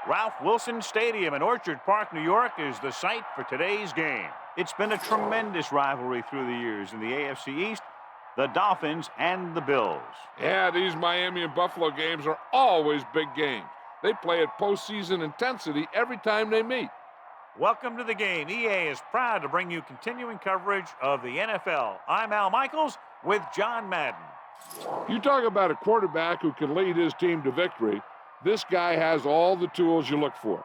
Ralph Wilson Stadium in Orchard Park, New York is the site for today's game. It's been a tremendous rivalry through the years in the AFC East, the Dolphins and the Bills. Yeah, these Miami and Buffalo games are always big games. They play at postseason intensity every time they meet. Welcome to the game. EA is proud to bring you continuing coverage of the NFL. I'm Al Michaels with John Madden. You talk about a quarterback who can lead his team to victory. This guy has all the tools you look for.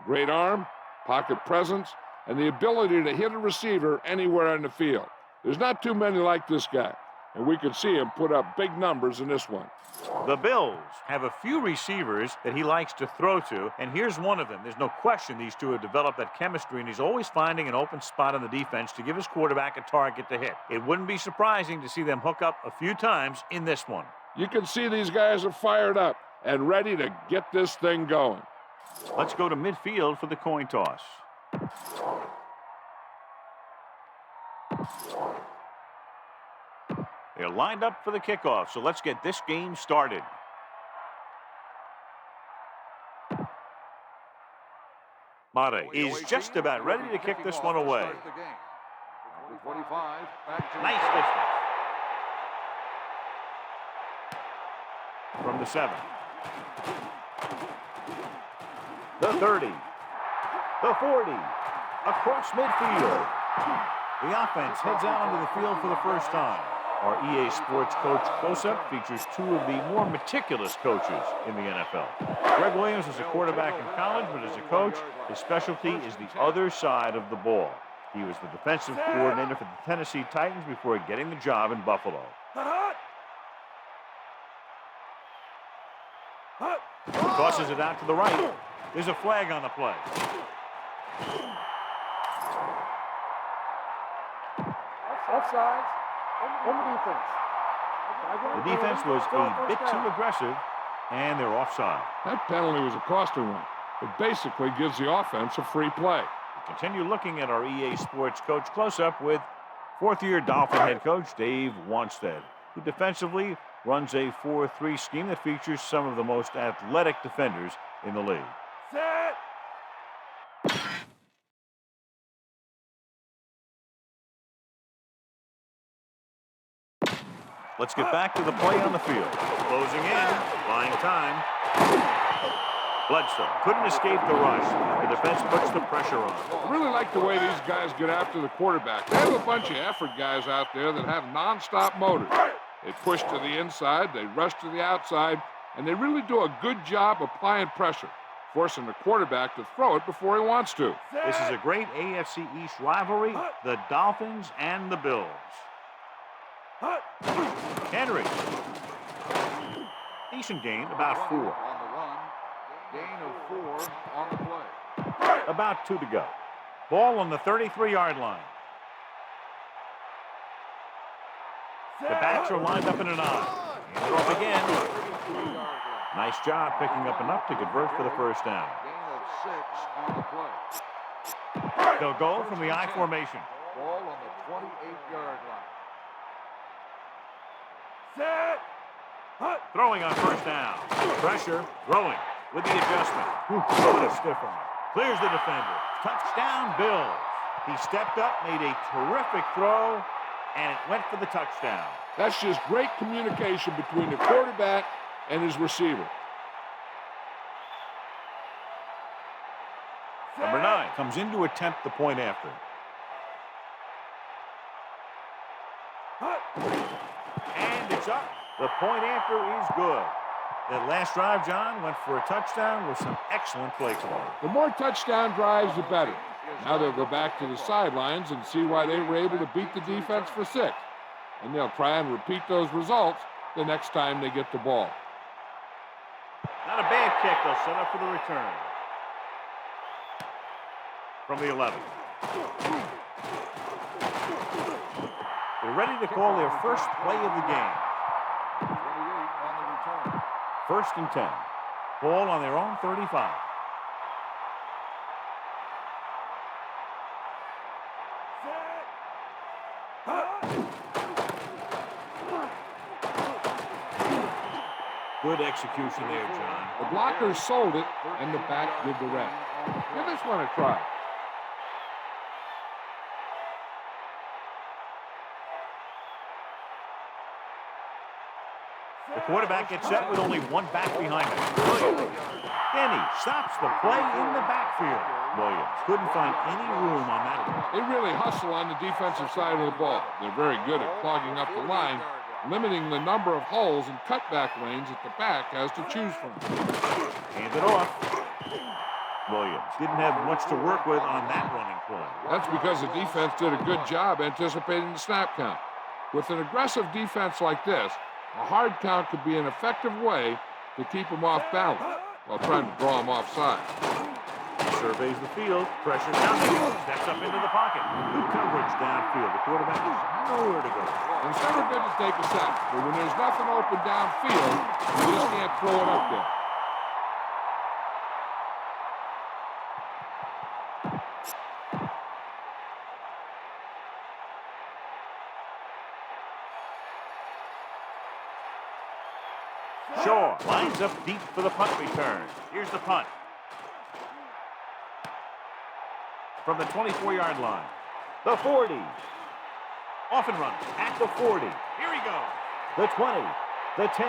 Great arm, pocket presence, and the ability to hit a receiver anywhere on the field. There's not too many like this guy, and we could see him put up big numbers in this one. The Bills have a few receivers that he likes to throw to, and here's one of them. There's no question these two have developed that chemistry, and he's always finding an open spot on the defense to give his quarterback a target to hit. It wouldn't be surprising to see them hook up a few times in this one. You can see these guys are fired up and ready to get this thing going. Let's go to midfield for the coin toss. They're lined up for the kickoff, so let's get this game started. Mate is just about ready to kick this one away. Nice distance. From the 7. The 30. The 40. Across midfield. The offense heads out onto the field for the first time. Our EA Sports Coach Close-Up features two of the more meticulous coaches in the NFL. Greg Williams was a quarterback in college, but as a coach, his specialty is the other side of the ball. He was the defensive coordinator for the Tennessee Titans before getting the job in Buffalo. Tosses it out to the right. There's a flag on the play. Offside. On the defense. The defense was a bit too aggressive, and they're offside. That penalty was a costly one. It basically gives the offense a free play. We continue looking at our EA Sports Coach Close-Up with fourth-year Dolphin head coach Dave Wanstead, who defensively runs a 4-3 scheme that features some of the most athletic defenders in the league. Set. Let's get back to the play on the field. Closing in, buying time. Bledsoe couldn't escape the rush. The defense puts the pressure on. I really like the way these guys get after the quarterback. They have a bunch of effort guys out there that have nonstop motors. They push to the inside, they rush to the outside, and they really do a good job applying pressure, forcing the quarterback to throw it before he wants to. This is a great AFC East rivalry, the Dolphins and the Bills. Henry. Decent gain, about 4. On the run, gain of 4 on the play. About 2 to go. Ball on the 33-yard line. The backs are lined up in an I. And they're off again. Nice job picking up enough to convert for the first down. Gain of 6 on the play. They'll go from the I formation. Ball on the 28-yard line. Set. Throwing on first down. Pressure, throwing with the adjustment. What a stiff one. Clears the defender. Touchdown, Bills. He stepped up, made a terrific throw, and it went for the touchdown. That's just great communication between the quarterback and his receiver. Number 9 comes in to attempt the point after. And it's up. The point after is good. That last drive, John, went for a touchdown with some excellent play calling. The more touchdown drives, the better. Now they'll go back to the sidelines and see why they were able to beat the defense for 6. And they'll try and repeat those results the next time they get the ball. Not a bad kick. They'll set up for the return. From the 11. They're ready to call their first play of the game. 28 on the return. First and 10. Ball on their own 35. Good execution there, John. The blockers sold it, and the back did the rest. Give this one a try. The quarterback gets set with only one back behind him. Williams. Denny stops the play in the backfield. Williams couldn't find any room on that one. They really hustle on the defensive side of the ball. They're very good at clogging up the line, limiting the number of holes and cutback lanes that the back has to choose from. Hand it off. Williams didn't have much to work with on that running play. That's because the defense did a good job anticipating the snap count. With an aggressive defense like this, a hard count could be an effective way to keep them off balance while trying to draw them offside. He surveys the field, pressure downfield, steps up into the pocket. Good coverage downfield. The quarterback has nowhere to go. It's never good to take a sack, but when there's nothing open downfield, you just can't throw it up there. Shaw lines up deep for the punt return. Here's the punt. From the 24-yard line. The 40. Off and running at the 40. Here he goes. The 20. The 10.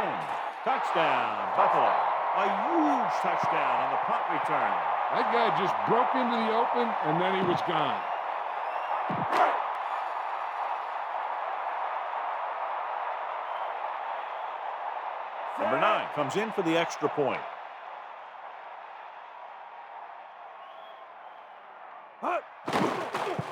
Touchdown, Buffalo. A huge touchdown on the punt return. That guy just broke into the open, and then he was gone. Number 9 comes in for the extra point.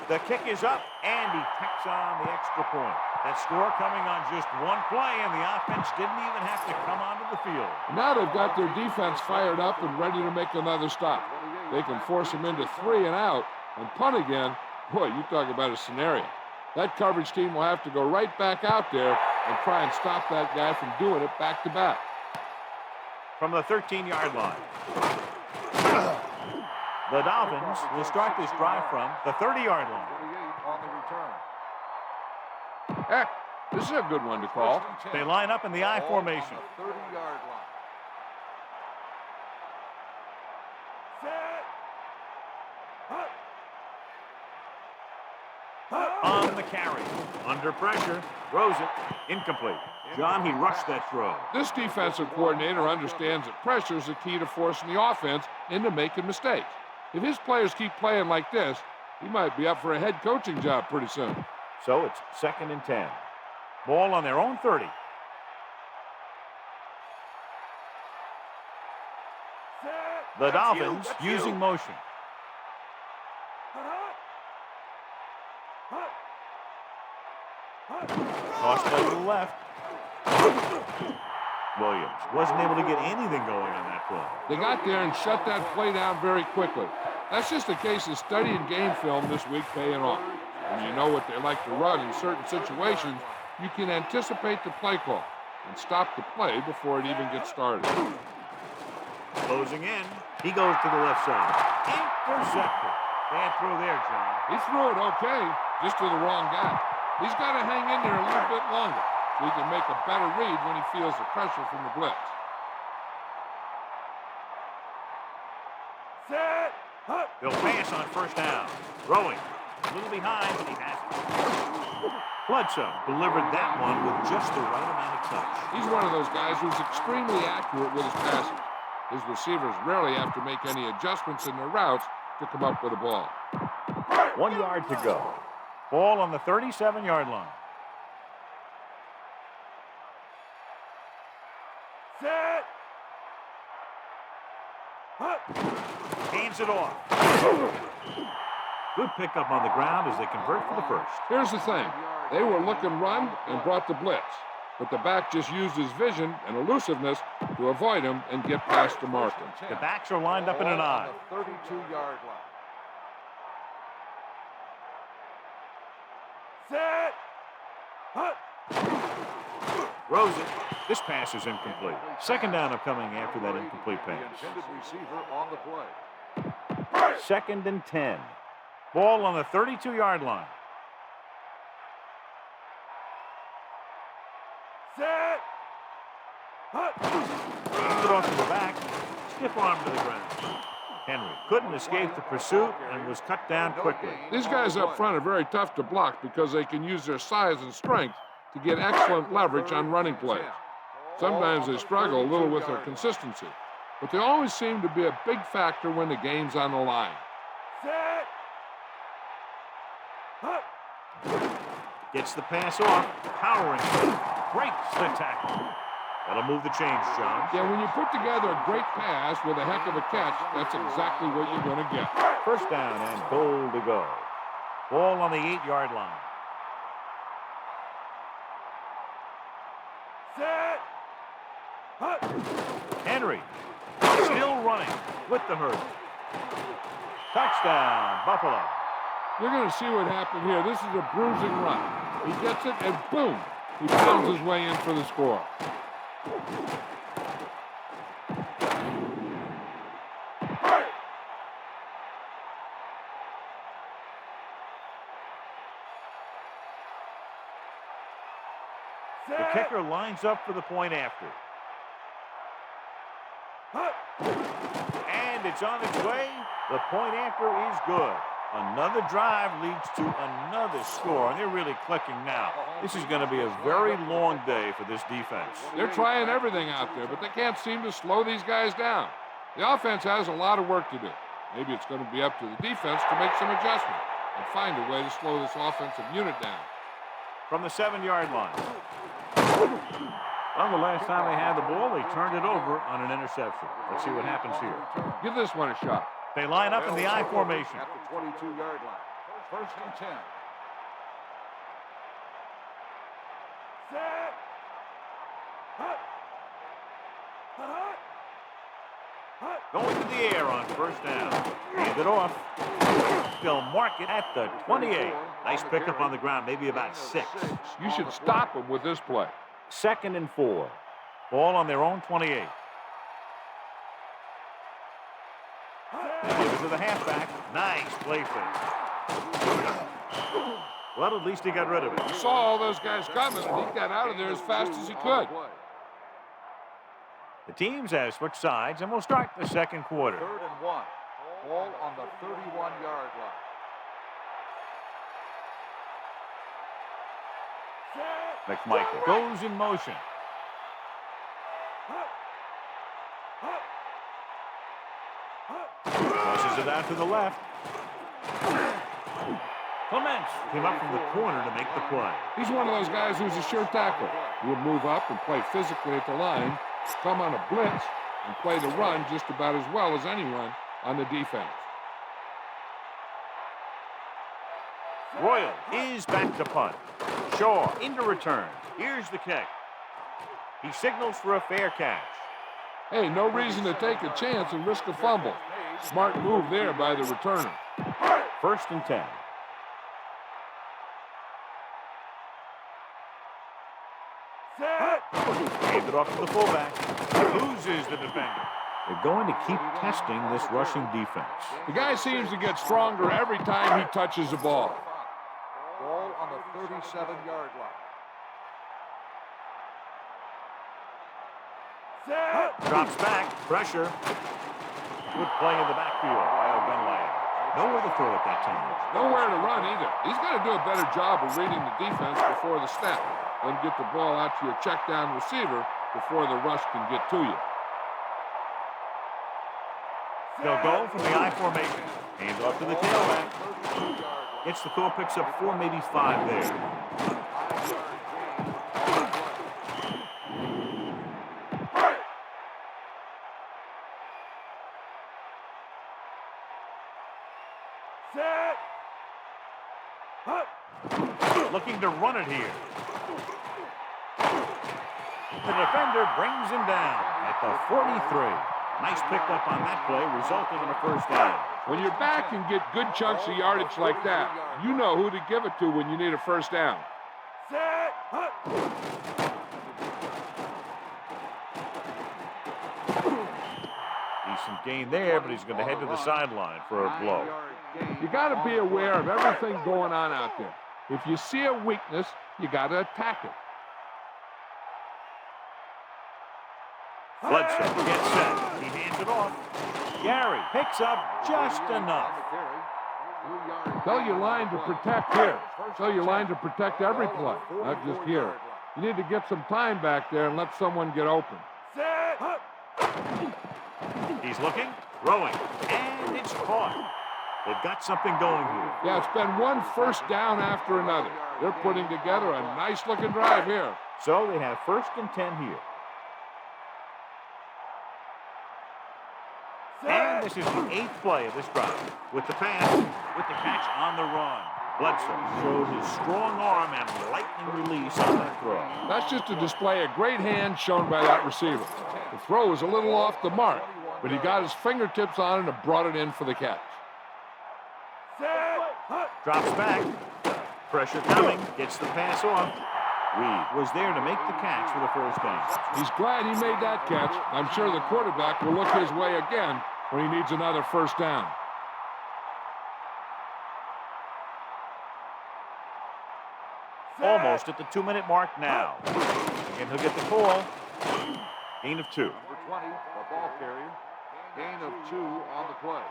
The kick is up, and he tacks on the extra point. That score coming on just one play, and the offense didn't even have to come onto the field. Now they've got their defense fired up and ready to make another stop. They can force them into 3 and out and punt again. Boy, you talk about a scenario. That coverage team will have to go right back out there and try and stop that guy from doing it back to back. From the 13-yard line. The Dolphins will start this drive from the 30-yard line. On the return. Heck, this is a good one to call. They line up in the I formation. 30-yard line. On the carry. Under pressure. Throws it. Incomplete. John, he rushed that throw. This defensive coordinator understands that pressure is the key to forcing the offense into making mistakes. If his players keep playing like this, he might be up for a head coaching job pretty soon. So it's 2nd and 10. Ball on their own 30. The Dolphins using motion. Toss play to the left. Williams wasn't able to get anything going on that play. They got there and shut that play down very quickly. That's just a case of studying game film this week paying off. When you know what they like to run in certain situations, you can anticipate the play call and stop the play before it even gets started. Closing in. He goes to the left side. Intercepted. Bad throw there, John. He threw it okay, just to the wrong guy. He's got to hang in there a little bit longer so he can make a better read when he feels the pressure from the blitz. He'll pass on first down. Throwing. A little behind, but he has it. Bledsoe delivered that one with just the right amount of touch. He's one of those guys who's extremely accurate with his passing. His receivers rarely have to make any adjustments in their routes to come up with a ball. 1 yard to go. Ball on the 37-yard line. Hands it off. Good pickup on the ground as they convert for the first. Here's the thing. They were looking run and brought the blitz, but the back just used his vision and elusiveness to avoid him and get past the marker. The backs are lined up in an I. 32-yard line. Throws it. This pass is incomplete. 2nd down upcoming after that incomplete pass. The intended receiver on the play. 2nd and 10. Ball on the 32-yard line. Hands it off to the back. Stiff arm to the ground. Henry couldn't escape the pursuit and was cut down quickly. These guys up front are very tough to block because they can use their size and strength to get excellent leverage on running plays. Sometimes they struggle a little with their consistency, but they always seem to be a big factor when the game's on the line. Gets the pass off, powering, breaks the tackle. That'll move the chains, John. Yeah, when you put together a great pass with a heck of a catch, that's exactly what you're going to get. First down and goal to go. Ball on the 8-yard line. Henry still running with the hurdle. Touchdown, Buffalo. You're going to see what happened here. This is a bruising run. He gets it, and boom, he pounds his way in for the score. The kicker lines up for the point after. And it's on its way. The point after is good. Another drive leads to another score, and they're really clicking now. This is going to be a very long day for this defense. They're trying everything out there, but they can't seem to slow these guys down. The offense has a lot of work to do. Maybe it's going to be up to the defense to make some adjustment and find a way to slow this offensive unit down. From the 7-yard line. Well, the last time they had the ball, they turned it over on an interception. Let's see what happens here. Give this one a shot. They line up in the I formation. At the 22-yard line. First and 10. Going to the air on first down. Hand it off. They'll mark it at the 28. Nice pickup on the ground, maybe about 6. You should stop them with this play. 2nd and 4. Ball on their own 28. They give it to the halfback. Nice play fake. Well, at least he got rid of it. He saw all those guys coming, and he got out of there as fast as he could. The teams have switched sides, and we'll start the second quarter. 3rd and 1. Ball on the 31-yard line. McMichael goes in motion. Tosses it out to the left. Clements came up from the corner to make the play. He's one of those guys who's a sure tackler. He'll move up and play physically at the line, come on a blitz, and play the run just about as well as anyone on the defense. Royal is back to punt. Shaw into return. Here's the kick. He signals for a fair catch. Hey, no reason to take a chance and risk a fumble. Smart move there by the returner. 1st and 10. Hand it off to the fullback. Loses the defender. They're going to keep testing this rushing defense. The guy seems to get stronger every time he touches the ball. Ball on the 37-yard line. Drops back. Pressure. Good play in the backfield by O'Gunlay. Nowhere to throw at that time. Nowhere to run either. He's got to do a better job of reading the defense before the snap. Then get the ball out to your check down receiver before the rush can get to you. They'll go from the I formation. Hands off to the tailback. Gets the call, picks up 4, maybe 5 there. Looking to run it here. The defender brings him down at the 43. Nice pickup on that play, resulting in a first down. When your back can get good chunks of yardage like that, you know who to give it to when you need a first down. Decent gain there, but he's going to head to the sideline for a blow. You got to be aware of everything going on out there. If you see a weakness, you got to attack it. Bledsoe gets set. He hands it off. Gary picks up just enough. Tell your line to protect here. Tell your line to protect every play, not just here. You need to get some time back there and let someone get open. He's looking, throwing, and it's caught. They've got something going here. Yeah, it's been one first down after another. They're putting together a nice-looking drive here. So they have 1st and 10 here. And this is the 8th play of this drive. With the pass, with the catch on the run. Bledsoe showed his strong arm and lightning release on that throw. That's just to display a great hand shown by that receiver. The throw was a little off the mark, but he got his fingertips on it and brought it in for the catch. Drops back. Pressure coming. Gets the pass off. Reed was there to make the catch for the 1st down. He's glad he made that catch. I'm sure the quarterback will look his way again when he needs another 1st down. Almost at the 2-minute mark now. And he'll get the call. Gain of 2. Number 20, the ball carrier. Gain of 2 on the play.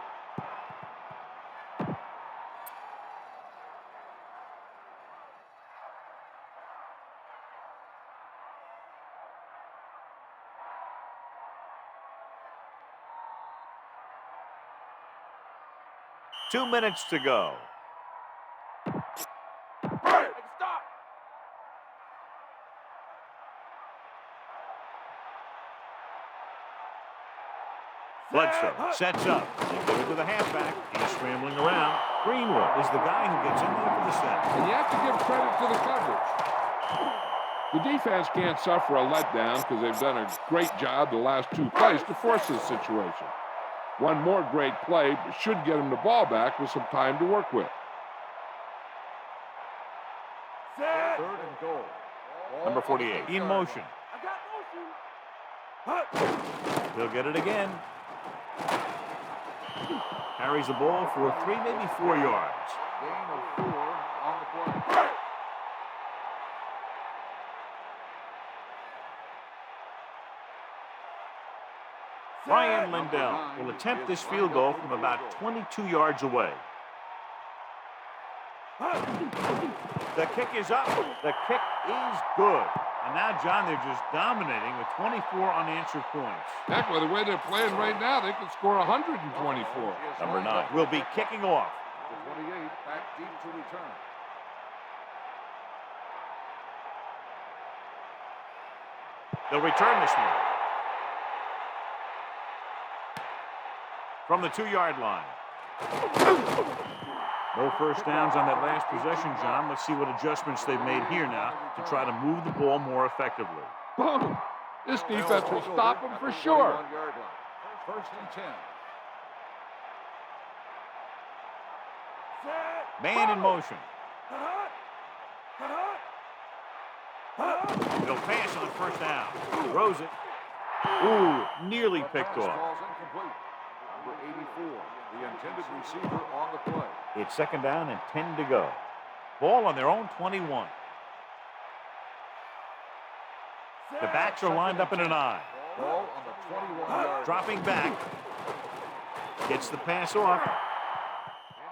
Two minutes to go. Bledsoe sets up. They give it to the halfback. He's scrambling around. Greenwood is the guy who gets in there for the sack. And you have to give credit to the coverage. The defense can't suffer a letdown because they've done a great job the last 2 plays to force this situation. One more great play should get him the ball back with some time to work with. 3rd and goal. Number 48 in motion. He'll get it again. Carries the ball for 3, maybe 4 yards. Gain of 4 on the play. Ryan Lindell will attempt this field goal from about 22 yards away. The kick is up. The kick is good. And now, John, they're just dominating with 24 unanswered points. Heck, with the way they're playing right now, they could score 124. Number 9 will be kicking off. The 28 back deep to return. They'll return this one. From the 2-yard line. No 1st downs on that last possession, John. Let's see what adjustments they've made here now to try to move the ball more effectively. Boom! This defense will stop them for sure. 1st and 10. Man in motion. They'll pass on 1st down. Throws it. Ooh, nearly picked off. Ball's incomplete. Number 84, the intended receiver on the play. It's 2nd down and 10 to go. Ball on their own 21. The backs are lined up in an eye. Ball on the 21-yard. Dropping back. Gets the pass off.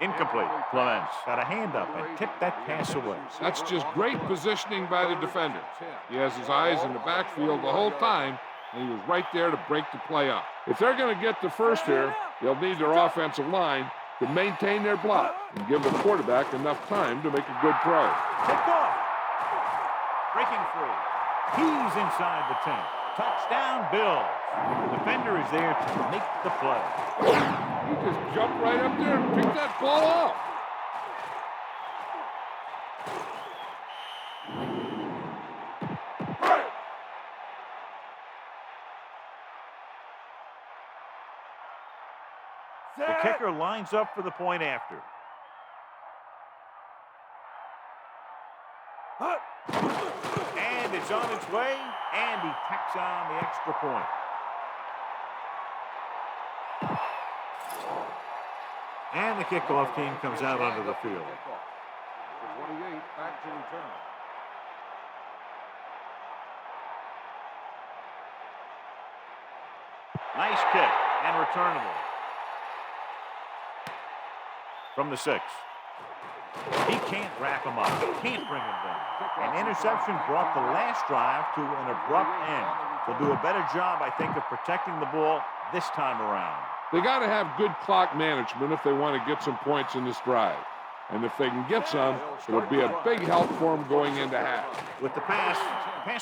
Incomplete. Clements got a hand up and tipped that pass away. That's just great positioning by the defender. He has his eyes in the backfield the whole time, and he was right there to break the play up. If they're going to get the first here, they'll need their offensive line to maintain their block and give the quarterback enough time to make a good throw. Picked off. Breaking free. He's inside the 10. Touchdown, Bills. The defender is there to make the play. He just jumped right up there and picked that ball off. The kicker lines up for the point after. And it's on its way, and he tacks on the extra point. And the kickoff team comes out onto the field. The 28 back to return. Nice kick and returnable. From the 6. He can't wrap him up. Can't bring him down. An interception brought the last drive to an abrupt end. They'll do a better job, I think, of protecting the ball this time around. They got to have good clock management if they want to get some points in this drive. And if they can get some, it'll be a big help for them going into half. With the pass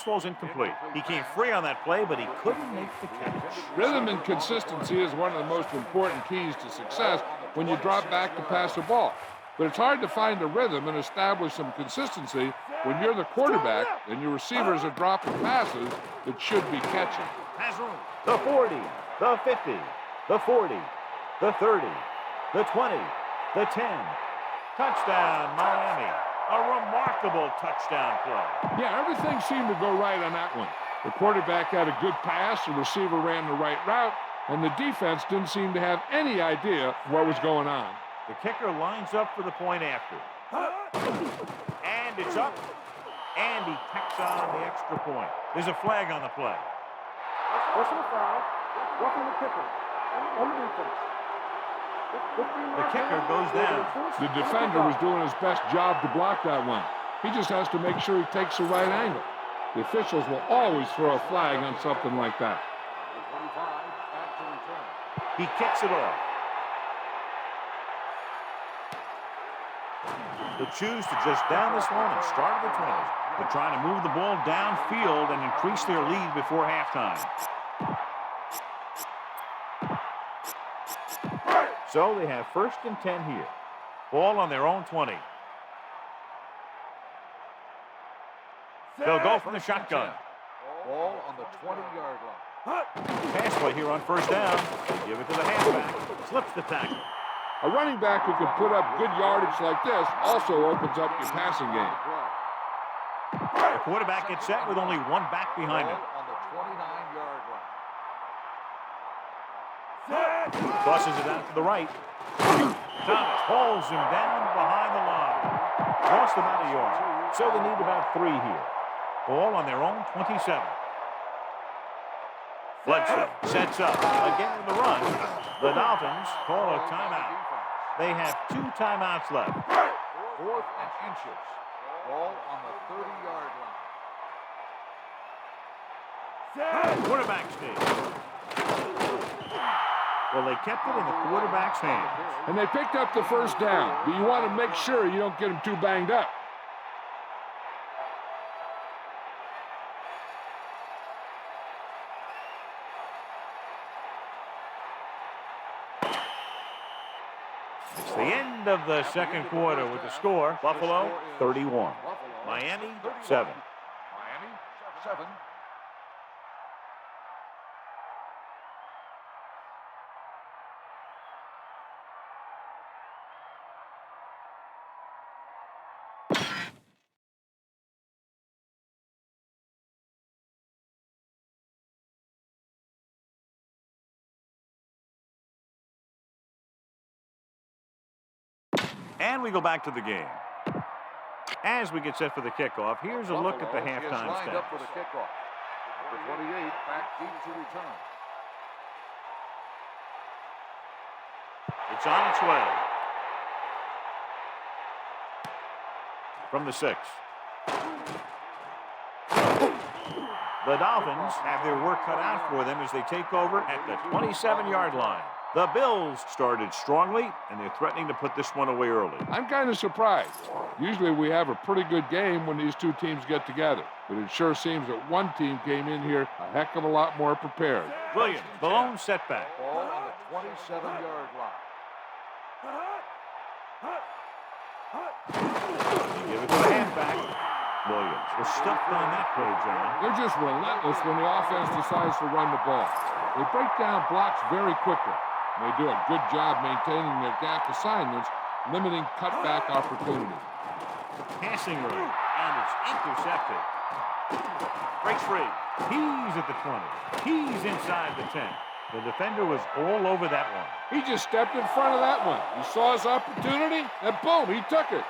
ball's incomplete. He came free on that play, but he couldn't make the catch. Rhythm and consistency is one of the most important keys to success when you drop back to pass the ball. But it's hard to find a rhythm and establish some consistency when you're the quarterback and your receivers are dropping passes that should be catching. The 40, the 50, the 40, the 30, the 20, the 10. Touchdown, Miami. A remarkable touchdown play. Yeah, everything seemed to go right on that one. The quarterback had a good pass, the receiver ran the right route, and the defense didn't seem to have any idea what was going on. The kicker lines up for the point after. And it's up. And he tacks on the extra point. There's a flag on the play. Personal foul. Roughing the kicker. On the defense. The kicker goes down. The defender was doing his best job to block that one. He just has to make sure he takes the right angle. The officials will always throw a flag on something like that. He kicks it off. They'll choose to just down this one and start at the 20. They're trying to move the ball downfield and increase their lead before halftime. So they have 1st and 10 here. Ball on their own 20. They'll go from the shotgun. Ball on the 20-yard line. Pass play here on 1st down. Give it to the halfback. Slips the tackle. A running back who can put up good yardage like this also opens up your passing game. The quarterback gets set with only one back behind him. On the 29-yard line. Tosses it out to the right. Thomas hauls him down behind the line. Lost about a yard. So they need about 3 here. Ball on their own 27. Bledsoe sets up. Again with the run. The Dolphins call a timeout. They have 2 timeouts left. 4th and inches. Ball on the 30-yard line. Quarterback sneak. Well, they kept it in the quarterback's hands. And they picked up the 1st down, but you want to make sure you don't get them too banged up. It's the end of the 2nd quarter with the score. Buffalo 31. Miami 7. Miami 7. And we go back to the game. As we get set for the kickoff, here's a look at the halftime lined up for stats. the kickoff. Number 28 back deep to return. It's on its way. From the 6. The Dolphins have their work cut out for them as they take over at the 27-yard line. The Bills started strongly, and they're threatening to put this one away early. I'm kind of surprised. Usually we have a pretty good game when these 2 teams get together. But it sure seems that one team came in here a heck of a lot more prepared. Williams, the lone setback. Ball on the 27-yard line. Give it to the halfback. Williams was stuffed on that play, John. They're just relentless when the offense decides to run the ball. They break down blocks very quickly. They do a good job maintaining their gap assignments, limiting cutback opportunities. Passing room, and it's intercepted. Breaks free. He's at the 20. He's inside the 10. The defender was all over that one. He just stepped in front of that one. He saw his opportunity, and boom, he took it.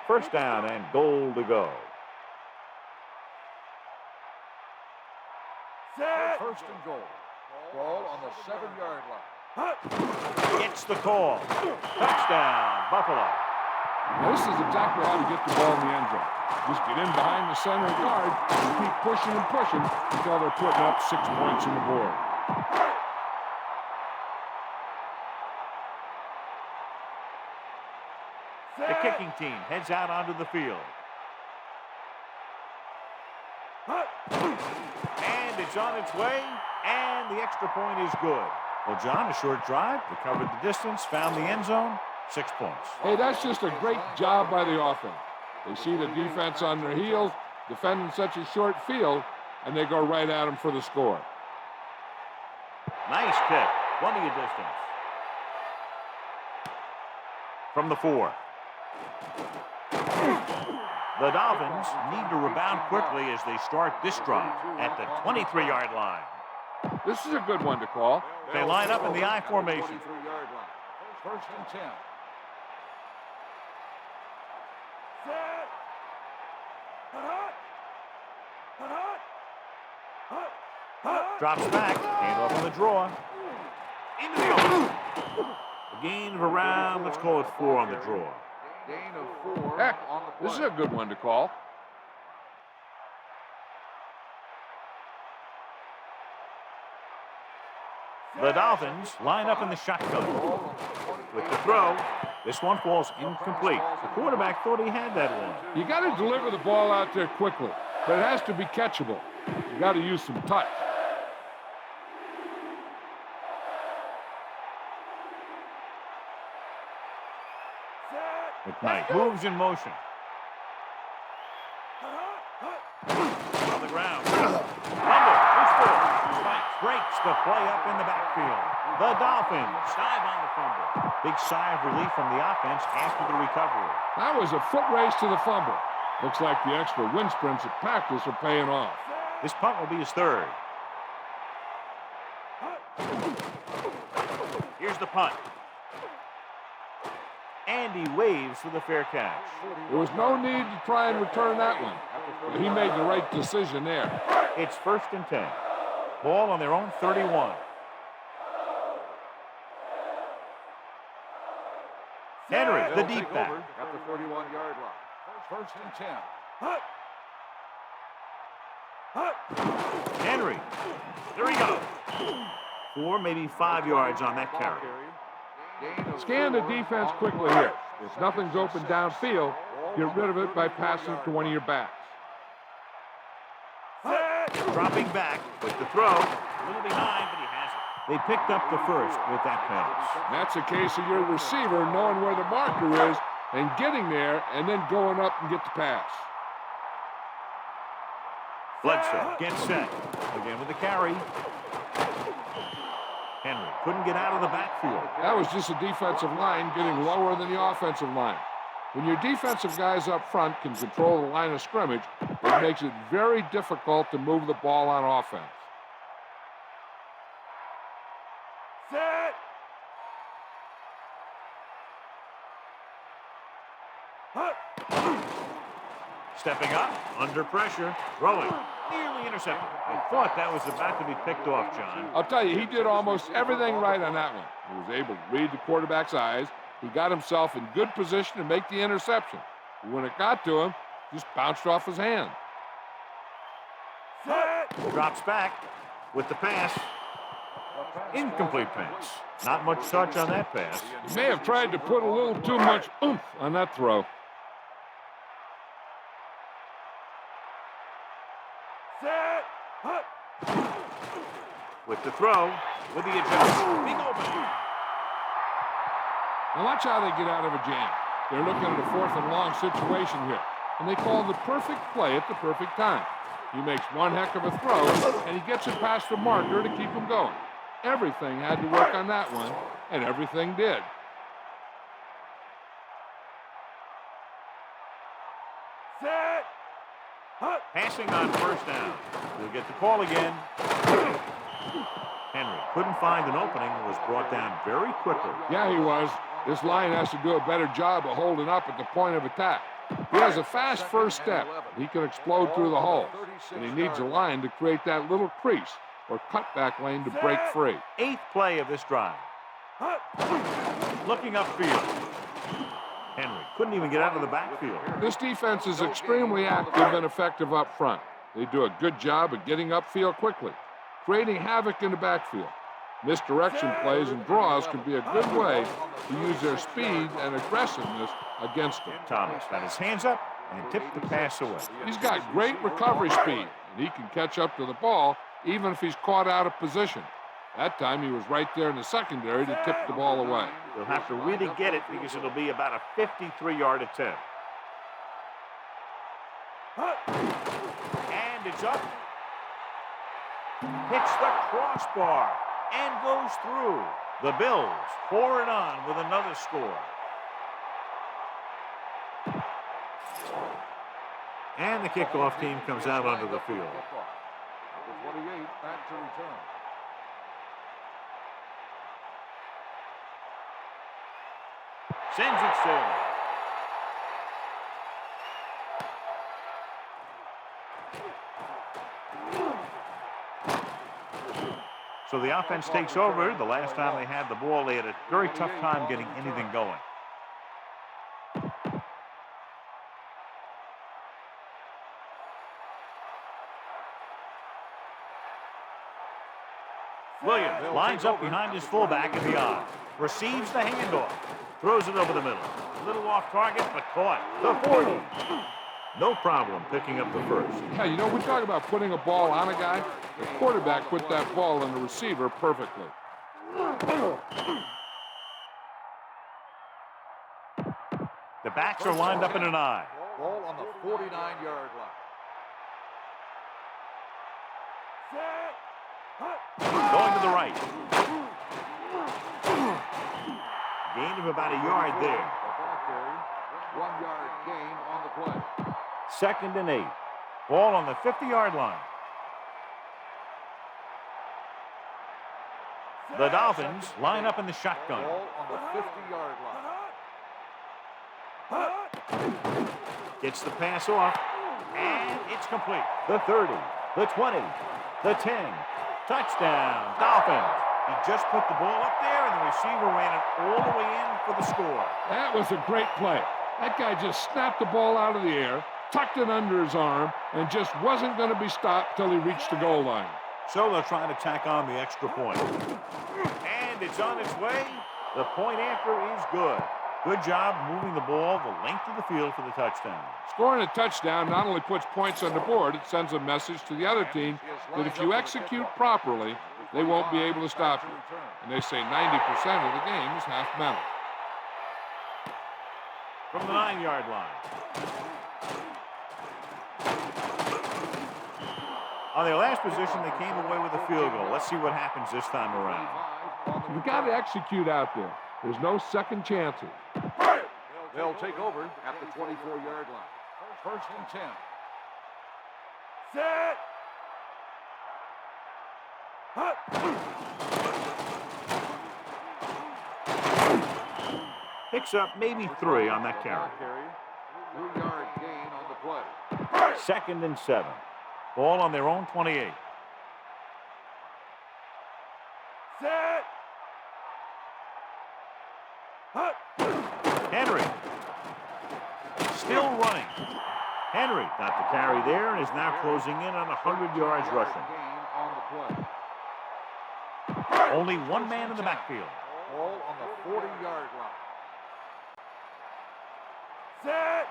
First down and goal to go. First and goal. Ball on the 7-yard line. Gets the call. Touchdown, Buffalo. Now, this is exactly how to get the ball in the end zone. Just get in behind the center guard and keep pushing and pushing until they're putting up 6 points on the board. The kicking team heads out onto the field. And it's on its way, and the extra point is good. Well, John, a short drive, recovered the distance, found the end zone, 6 points. Hey, that's just a great job by the offense. They see the defense on their heels, defending such a short field, and they go right at them for the score. Nice kick, plenty of distance. From the 4. The Dolphins need to rebound quickly as they start this drive at the 23-yard line. This is a good one to call. They line up in the I formation. 23-yard line. First and 10. Drops back, handoff on the draw. Into the open. A gain of around, let's call it 4 on the draw. Gain of 4 Heck, on the play. this is a good one to call. The Dolphins line up in the shotgun. With the throw, this one falls incomplete. The quarterback thought he had that one. You got to deliver the ball out there quickly, but it has to be catchable. You got to use some touch. McKnight moves in motion. On the ground. Fumble. Loose ball. Spikes. Breaks the play up in the backfield. The Dolphins dive on the fumble. Big sigh of relief from the offense after the recovery. That was a foot race to the fumble. Looks like the extra wind sprints at practice are paying off. This punt will be his 3rd. Here's the punt. And he waves for the fair catch. There was no need to try and return that one. But he made the right decision there. It's 1st and 10. Ball on their own 31. Henry, the They'll deep take back. over at the 31-yard line. First and 10. Henry. There he goes. 4, maybe 5 yards on that carry. Scan the defense quickly here. If nothing's open downfield, get rid of it by passing to one of your backs. Dropping back with the throw. A little behind, but he has it. They picked up the first with that pass. That's a case of your receiver knowing where the marker is and getting there and then going up and get the pass. Bledsoe gets set. Again with the carry. Henry couldn't get out of the backfield. That was just a defensive line getting lower than the offensive line. When your defensive guys up front can control the line of scrimmage, it makes it very difficult to move the ball on offense. Stepping up, under pressure, throwing. Nearly intercepted. I thought that was about to be picked off, John. I'll tell you, he did almost everything right on that one. He was able to read the quarterback's eyes. He got himself in good position to make the interception. But when it got to him, just bounced off his hand. Drops back with the pass. Incomplete pass. Not much touch on that pass. He may have tried to put a little too much oomph on that throw. With the throw, with the adjustment. Big opening. Now watch how they get out of a jam. They're looking at a 4th and long situation here. And they call the perfect play at the perfect time. He makes one heck of a throw, and he gets it past the marker to keep him going. Everything had to work on that one, and everything did. Passing on 1st down. We'll get the call again. Henry couldn't find an opening and was brought down very quickly. Yeah, he was. This line has to do a better job of holding up at the point of attack. He has a fast first step. He can explode through the hole, and he needs a line to create that little crease or cutback lane to break free. 8th play of this drive. Looking upfield. Henry couldn't even get out of the backfield. This defense is extremely active and effective up front. They do a good job of getting upfield quickly, creating havoc in the backfield. Misdirection plays and draws can be a good way to use their speed and aggressiveness against them. Thomas got his hands up and tipped the pass away. He's got great recovery speed, and he can catch up to the ball even if he's caught out of position. That time he was right there in the secondary to tip the ball away. He'll have to really get it because it'll be about a 53-yard attempt. And it's up. Hits the crossbar and goes through. The Bills pour it on with another score. And the kickoff team comes out onto the field. The 28 back to return. Sends it sailing. So the offense takes over. The last time they had the ball, they had a very tough time getting anything going. Williams lines up behind his fullback at the I. Receives the handoff. Throws it over the middle. A little off target, but caught. The 40. No problem picking up the first. Yeah, you know, we talk about putting a ball on a guy. The quarterback put that ball on the receiver perfectly. The backs are lined up in an I. Ball on the 49-yard line. Going to the right. Gain of about a yard there. 1-yard gain on the play. 2nd and 8. Ball on the 50-yard line. The Dolphins line up in the shotgun. Ball on the 50-yard line. Gets the pass off. And it's complete. The 30. The 20. The 10. Touchdown, Dolphins. He just put the ball up there, and the receiver ran it all the way in for the score. That was a great play. That guy just snapped the ball out of the air, tucked it under his arm, and just wasn't going to be stopped till he reached the goal line. So they'll try to tack on the extra point. And it's on its way. The point after is good. Good job moving the ball the length of the field for the touchdown. Scoring a touchdown not only puts points on the board, it sends a message to the other team that if you execute properly, they won't be able to stop you. And they say 90% of the game is half mental. From the 9-yard line. On their last possession, they came away with a field goal. Let's see what happens this time around. You've got to execute out there. There's no second chances. They'll take over at the 24-yard line. 1st and 10. Set. Picks up maybe 3 on that carry. 3-yard gain on the play. 2nd and 7. Ball on their own 28. Set. Henry. Still running. Henry got the carry there and is now closing in on 100 yards rushing. Gain on the play. Only one man in the backfield. Ball on the 40-yard line. Set.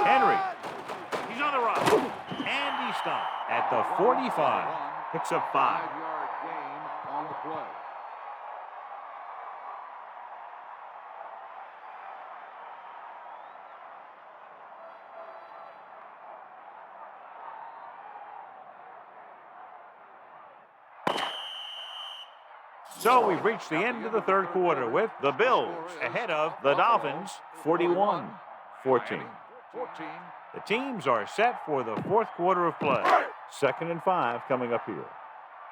Henry. He's on the run. And he stopped at the 45. Picks up 5. 5-yard gain on the play. So we've reached the end of the 3rd quarter with the Bills ahead of the Dolphins 41-14. 14. The teams are set for the 4th quarter of play. 2nd and 5 coming up here.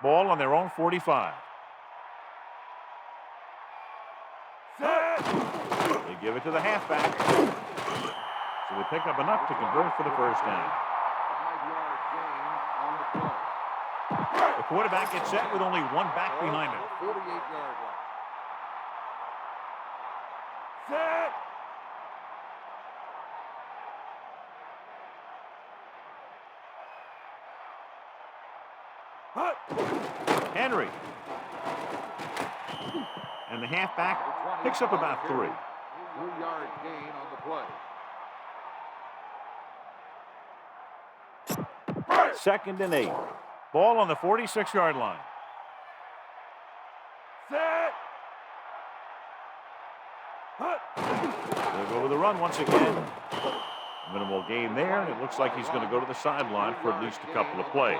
Ball on their own 45. They give it to the halfback. So they pick up enough to convert for the first down. 5-yard gain The quarterback gets set with only one back behind him. 48-yard line. Set. Hut. Henry. And the halfback picks up about 3. 3-yard gain on the play. 2nd and 8. Ball on the 46-yard line. Set. Hut. They'll go with the run once again. Minimal gain there, and it looks like he's going to go to the sideline for at least a couple of plays.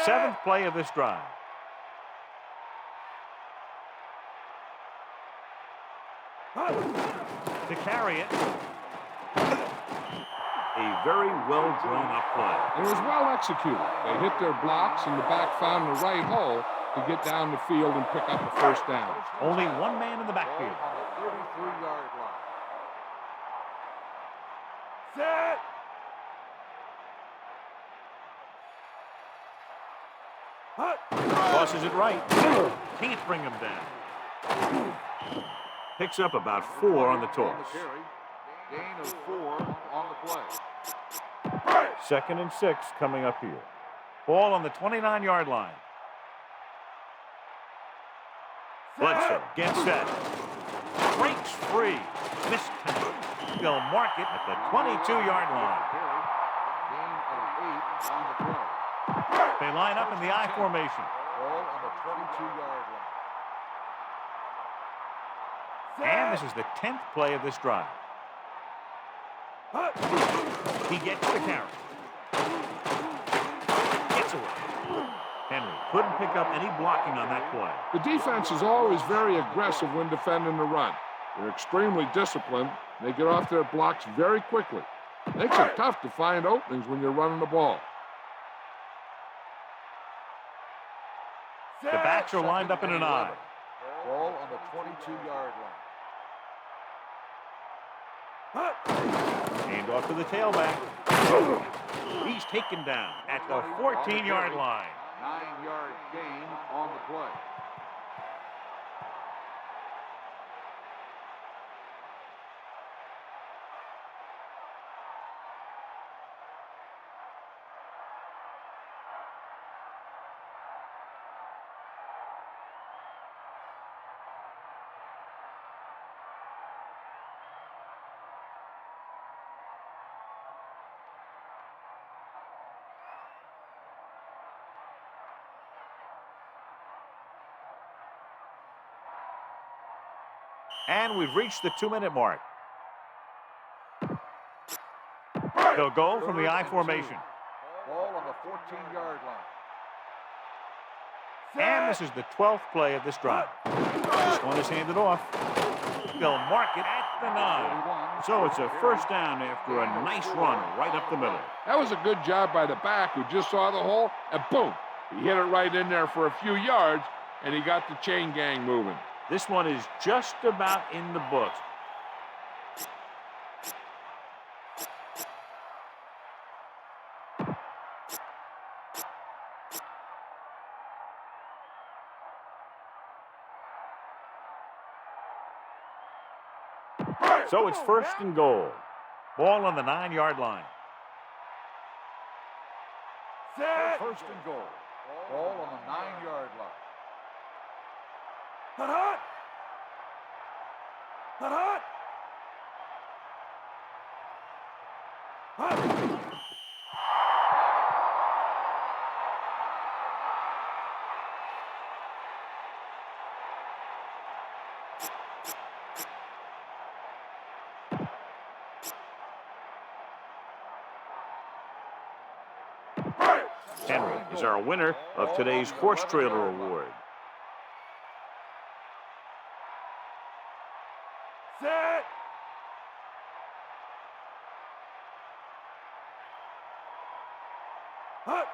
Seventh play of this drive. To carry it. A very well drawn up play. It was well executed. They hit their blocks, and the back found the right hole to get down the field and pick up a first down. Only one man in the backfield. On the 33-yard line. Set. Hut. Tosses it right. Can't bring him down. Picks up about 4 on the On toss. the carry. Gain of 4 on the play. 2nd and 6 coming up here. Ball on the 29-yard line. Bledsoe gets set. Breaks free. Missed tackle. They'll mark it at the 22-yard line. Carry. Gain of 8 on the play. They line up in the I formation. Ball on the 22-yard line. And this is the 10th play of this drive. Hut. He gets the carry. Gets away. Henry couldn't pick up any blocking on that play. The defense is always very aggressive when defending the run. They're extremely disciplined. They get off their blocks very quickly. Makes it tough to find openings when you're running the ball. The backs are lined up in an I. Ball on the 22-yard line. Hut. Hand off to the tailback. He's taken down at the 14-yard line. 9-yard gain on the play. And we've reached the 2-minute mark. They'll go from the I formation. Ball on the 14-yard line. And this is the 12th play of this drive. This one is handed off. They'll mark it at the 9. So it's a first down after a nice run right up the middle. That was a good job by the back who just saw the hole, and boom, he hit it right in there for a few yards, and he got the chain gang moving. This one is just about in the books. So it's 1st and goal. Ball on the 9-yard line. Set. 1st and goal. Ball on the 9-yard line. Hut. Hut. Hut. Hut. Hut. Henry is our winner of today's Horse Trailer Award. Set. Hut.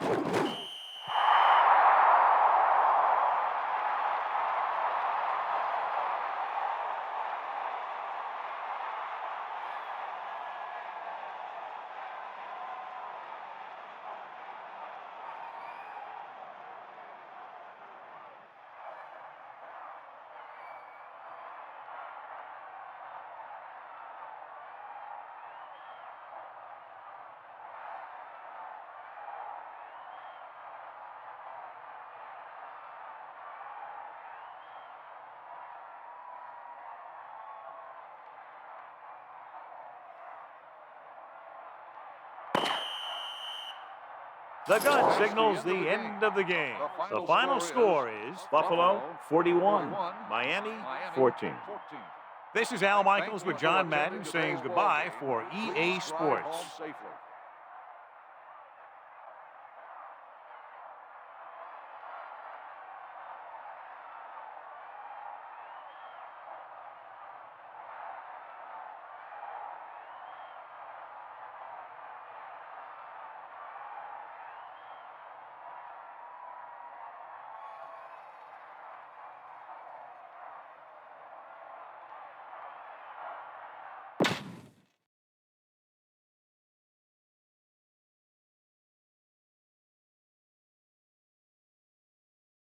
The gun signals the end of the game. The final score is Buffalo 41, Miami 14. This is Al Michaels with John Madden saying goodbye for EA Sports.